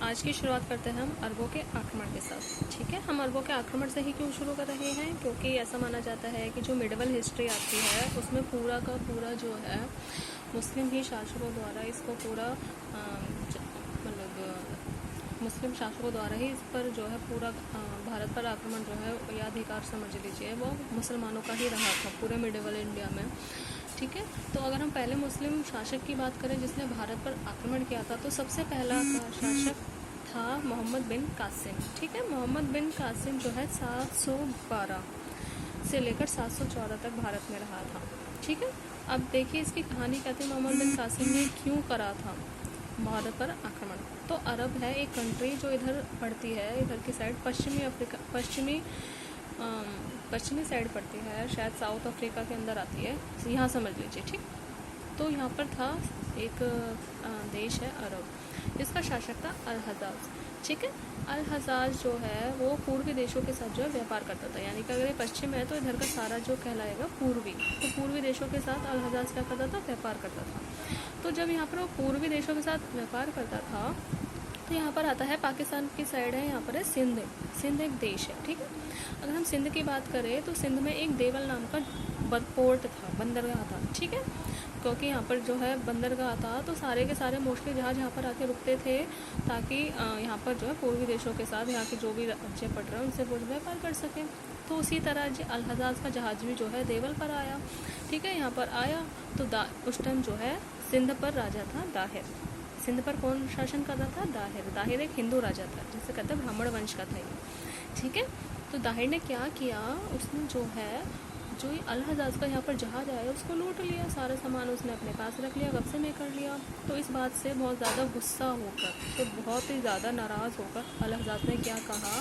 आज की शुरुआत करते हैं हम अरबों के आक्रमण के साथ। ठीक है, हम अरबों के आक्रमण से ही क्यों शुरू कर रहे हैं, क्योंकि ऐसा माना जाता है कि जो मिडिवल हिस्ट्री आती है उसमें पूरा का पूरा जो है मुस्लिम ही शासकों द्वारा इसको पूरा मुस्लिम शासकों द्वारा ही इस पर जो है पूरा भारत पर आक्रमण जो है या अधिकार समझ लीजिए वो मुसलमानों का ही रहा था पूरे मिडिवल इंडिया में। ठीक है, तो अगर हम पहले मुस्लिम शासक की बात करें जिसने भारत पर आक्रमण किया था, तो सबसे पहला शासक था मोहम्मद बिन कासिम। ठीक है, मोहम्मद बिन कासिम जो है 712 से लेकर 714 तक भारत में रहा था। ठीक है, अब देखिए इसकी कहानी क्या थी, मोहम्मद बिन कासिम ने क्यों करा था भारत पर आक्रमण। तो अरब है एक कंट्री जो इधर पड़ती है, इधर की साइड पश्चिमी साइड पड़ती है, शायद साउथ अफ्रीका के अंदर आती है, यहाँ समझ लीजिए। ठीक, तो यहाँ पर था एक देश है अरब, इसका शासक था अल हजाज। ठीक है, अल हजाज जो है वो पूर्वी देशों के साथ जो है व्यापार करता था, यानी कि अगर ये पश्चिम है तो इधर का सारा जो कहलाएगा पूर्वी, तो पूर्वी देशों के साथ अल हजाज क्या करता था, व्यापार करता था। तो जब यहाँ पर वो पूर्वी देशों के साथ व्यापार करता था तो यहाँ पर आता है पाकिस्तान की साइड है, यहाँ पर है सिंध। सिंध एक देश है। ठीक है, अगर हम सिंध की बात करें तो सिंध में एक देवल नाम का पोर्ट था, बंदरगाह था। ठीक है, क्योंकि यहाँ पर जो है बंदरगाह था तो सारे के सारे मोस्टली जहाज यहाँ पर आके रुकते थे, ताकि यहाँ पर जो है पूर्वी देशों के साथ यहाँ के जो भी राज्य पड़ रहे हैं उनसे वो व्यापार कर सकें। तो उसी तरह जो अल हजाज का जहाज भी जो है देवल पर आया। ठीक है, यहाँ पर आया तो उस टाइम जो है सिंध पर राजा था दाहिर। सिंध पर कौन शासन करता था, दाहिर। दाहिर एक हिंदू राजा था, जिसे कहते हैं ब्राह्मण वंश का था ये। ठीक है, तो दाहिर ने क्या किया, उसने जो है जो ये अल हजाज का यहाँ पर जहाज आया उसको लूट लिया, सारा सामान उसने अपने पास रख लिया, कब्जे में कर लिया। तो इस बात से बहुत ज़्यादा गुस्सा होकर, तो बहुत ही ज़्यादा नाराज़ होकर अल हजाज ने क्या कहा,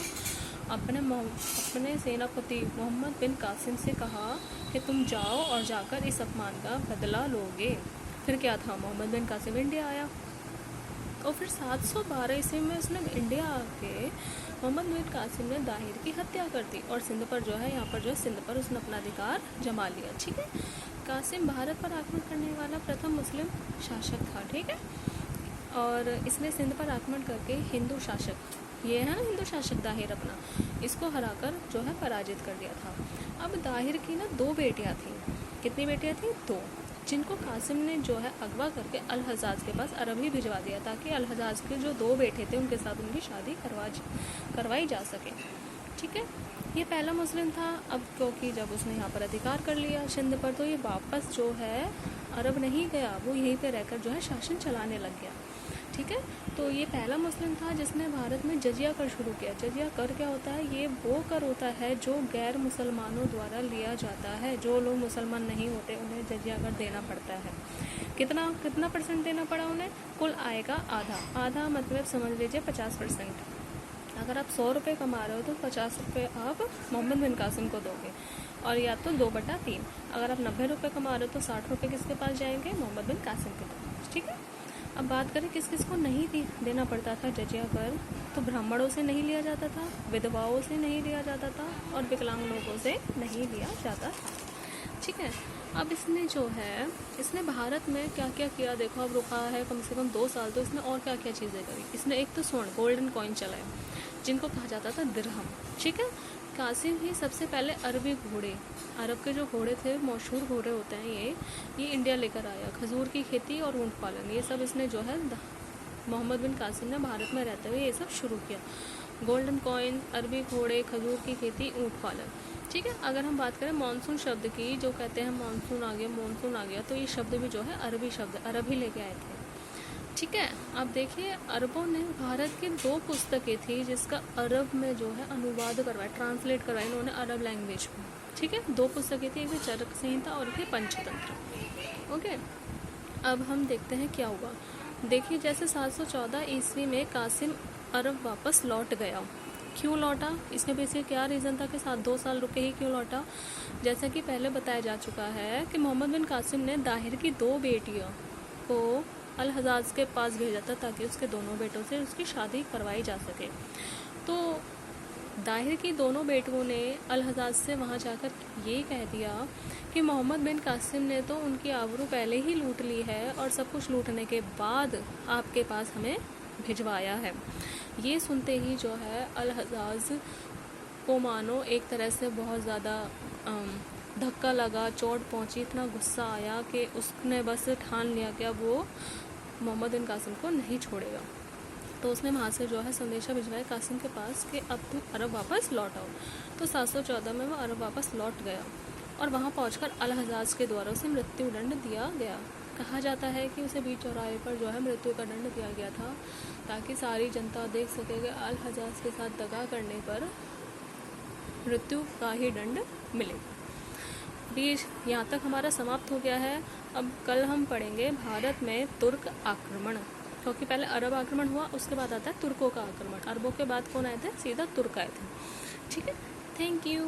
अपने सेनापति मोहम्मद बिन कासिम से कहा कि तुम जाओ और जाकर इस अपमान का बदला लोगे। फिर क्या था, मोहम्मद बिन कासिम इंडिया आया और फिर 712 ईस्वी में उसने इंडिया आके मोहम्मद बिन कासिम ने दाहिर की हत्या कर दी और सिंध पर जो है यहाँ पर जो है सिंध पर उसने अपना अधिकार जमा लिया। ठीक है, कासिम भारत पर आक्रमण करने वाला प्रथम मुस्लिम शासक था। ठीक है, और इसने सिंध पर आक्रमण करके हिंदू शासक, ये है ना हिंदू शासक दाहिर अपना, इसको हराकर जो है पराजित कर दिया था। अब दाहिर की ना 2 बेटियाँ थीं। कितनी बेटियाँ थीं, 2, जिनको कासिम ने जो है अगवा करके अल हजाज के पास अरब ही भिजवा दिया, ताकि अल हजाज के जो 2 बेटे थे उनके साथ उनकी शादी करवाई जा सके। ठीक है, ये पहला मुस्लिम था। अब क्योंकि जब उसने यहाँ पर अधिकार कर लिया सिंध पर, तो ये वापस जो है अरब नहीं गया, वो यहीं पे रहकर जो है शासन चलाने लग गया। ठीक है, तो ये पहला मुस्लिम था जिसने भारत में जजिया कर शुरू किया। जजिया कर क्या होता है, ये वो कर होता है जो गैर मुसलमानों द्वारा लिया जाता है। जो लोग मुसलमान नहीं होते उन्हें जजिया कर देना पड़ता है। कितना % देना पड़ा उन्हें, कुल आय का आधा मतलब समझ लीजिए 50%। अगर आप 100 रुपये कमा रहे हो तो 50 रुपये आप मोहम्मद बिन कासिम को दोगे, और या तो 2/3। अगर आप 90 रुपये कमा रहे हो तो 60 रुपये किसके पास जाएंगे, मोहम्मद बिन कासिम के पास। ठीक है, अब बात करें किस किस को नहीं देना पड़ता था जजिया कर, तो ब्राह्मणों से नहीं लिया जाता था, विधवाओं से नहीं लिया जाता था, और विकलांग लोगों से नहीं लिया जाता था। ठीक है, अब इसने भारत में क्या क्या किया देखो, अब रुका है कम से कम 2 साल, तो इसने और क्या क्या चीज़ें करी। इसने एक तो स्वर्ण गोल्डन कॉइन चलाए, जिनको कहा जाता था दिरहम। ठीक है, कासिम ही सबसे पहले अरबी घोड़े, अरब के जो घोड़े थे मशहूर घोड़े होते हैं, ये इंडिया लेकर आया। खजूर की खेती और ऊँट पालन, ये सब इसने जो है मोहम्मद बिन कासिम ने भारत में रहते हुए ये सब शुरू किया। गोल्डन कॉइन, अरबी घोड़े, खजूर की खेती, ऊँट पालन। ठीक है, अगर हम बात करें मानसून शब्द की, जो कहते हैं मानसून आ गया, तो ये शब्द भी जो है अरबी शब्द, अरब ही लेके आए थे। ठीक है, अब देखिए अरबों ने भारत की 2 पुस्तकें थी जिसका अरब में जो है अनुवाद करवाया, ट्रांसलेट करवाया इन्होंने अरब लैंग्वेज में। ठीक है, 2 पुस्तकें थी, एक चरक संहिता और एक पंचतंत्र। ओके, अब हम देखते हैं क्या हुआ। देखिए जैसे 714 ईस्वी में कासिम अरब वापस लौट गया। क्यों लौटा, इसमें बेसिक क्या रीज़न था कि 2 साल रुके ही क्यों लौटा। जैसा कि पहले बताया जा चुका है कि मोहम्मद बिन कासिम ने दाहिर की 2 बेटियों को अल हजाज के पास भेजा था, ताकि उसके दोनों बेटों से उसकी शादी करवाई जा सके। तो दाहिर की दोनों बेटियों ने अल हजाज से वहाँ जाकर ये कह दिया कि मोहम्मद बिन कासिम ने तो उनकी आबरू पहले ही लूट ली है, और सब कुछ लूटने के बाद आपके पास हमें भिजवाया है। ये सुनते ही जो है अल-हज्जाज को मानो एक तरह से बहुत ज़्यादा धक्का लगा, चोट पहुंची, इतना गुस्सा आया कि उसने बस ठान लिया कि अब वो मोहम्मद बिन कासिम को नहीं छोड़ेगा। तो उसने वहाँ से जो है संदेशा भिजवाया कासिम के पास कि अब तुम अरब वापस लौट आओ। तो 714 में वो अरब वापस लौट गया और वहाँ पहुंचकर अल-हज्जाज के द्वारा उसे मृत्यु दंड दिया गया। कहा जाता है कि उसे बीच चौराहे पर जो है मृत्यु का दंड दिया गया था, ताकि सारी जनता देख सके कि अल-हज्जाज के साथ दगा करने पर मृत्यु का ही दंड मिलेगा। बीच यहाँ तक हमारा समाप्त हो गया है। अब कल हम पढ़ेंगे भारत में तुर्क आक्रमण, क्योंकि पहले अरब आक्रमण हुआ, उसके बाद आता है तुर्कों का आक्रमण। अरबों के बाद कौन आए थे? सीधा तुर्क आए थे। ठीक है, थैंक यू।